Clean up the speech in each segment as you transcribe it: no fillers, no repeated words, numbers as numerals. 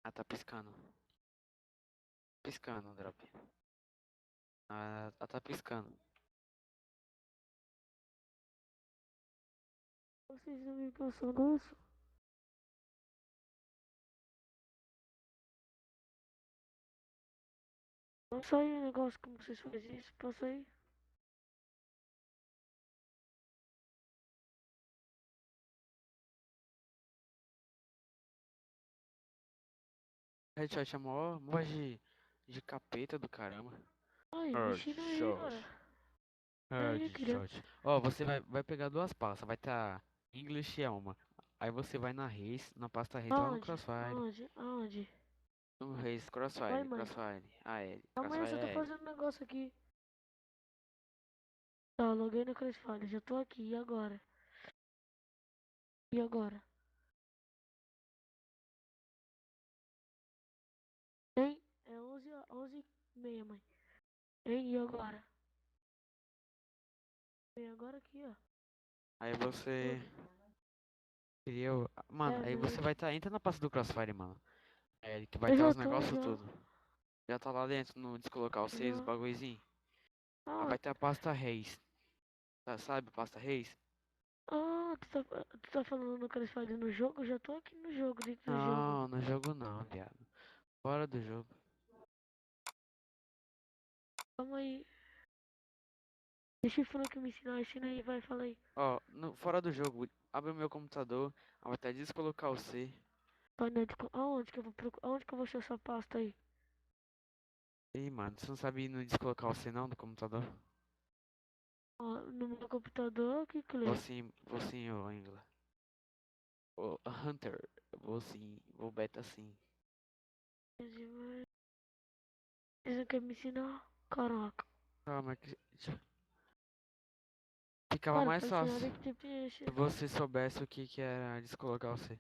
Ah, tá piscando. Piscando, drop. Ah, tá piscando. Vocês não me passam isso? Passa aí o negócio como vocês fazem isso, passa aí. Headshot é mó de capeta do caramba. Ai, me ensina aí, Headshot. cara. E aí, criança? Headshot. Ó, você vai pegar duas pastas. Vai tá English é uma. Aí você vai na Race, na pasta Race lá no Aonde? Crossfire. Aonde? Aonde? No Race, Vai, Crossfire, mãe. Crossfire. AL, Calma aí, Crossfire só tô AL. fazendo um negócio aqui. Tá, loguei no Crossfire, já tô aqui, e agora? E agora? Hein? É 11 e meia, mãe. Hein? E agora? E agora aqui, ó. Aí você. Tudo. Mano, É, aí você mãe. vai tá. Entra na pasta do Crossfire, mano. É, que vai Eu estar já os tô, negócios já. tudo. Já tá lá dentro no descolocar os seis, os Já. bagulhozinho. Aí Ah, vai ter a pasta Reis. Tá, sabe, pasta Reis? tu tá falando no Crossfire no jogo? Eu já tô aqui no jogo, dentro do jogo. Não, no jogo não, viado. Fora do jogo. Calma aí. Deixa o Frank me ensinar, ensina aí, vai, fala aí. Ó, fora do jogo, abre o meu computador. Aí vai estar descolocar o C. Painel de aonde que eu vou procurar? Aonde que eu vou achar essa pasta aí? Ih, mano, você não sabe não descolocar o C não do computador? Ó, no meu computador, que clique? Vou sim, ô Ingla. Ô Hunter, vou sim, vou beta sim. Vocês não querem me ensinar? Caraca. Calma, ficava Cara, mais pra ensinar fácil tem que ter se peixe. você soubesse o que que era descolocar o C.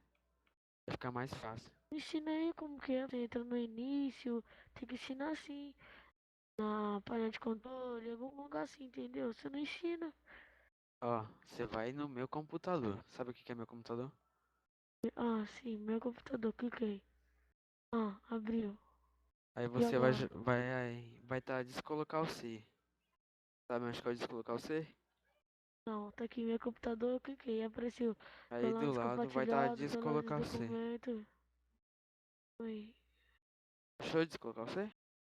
Ia ficar mais fácil. Me ensina aí como que é. Você entra no início, tem que ensinar assim. Na painel de controle, algum lugar assim, entendeu? Você não ensina. Ó, você vai no meu computador. Sabe o que que é meu computador? Ah, sim, meu computador, cliquei. Ah, abriu. Aí E você agora? vai tá descolocar o C. Sabe onde que é o descolocar o C? Não, tá aqui meu computador, eu cliquei. Apareceu Aí do downloads lado vai estar compartilhados, downloads de descolocar o C. documento. Oi. Deixou de descolocar o C?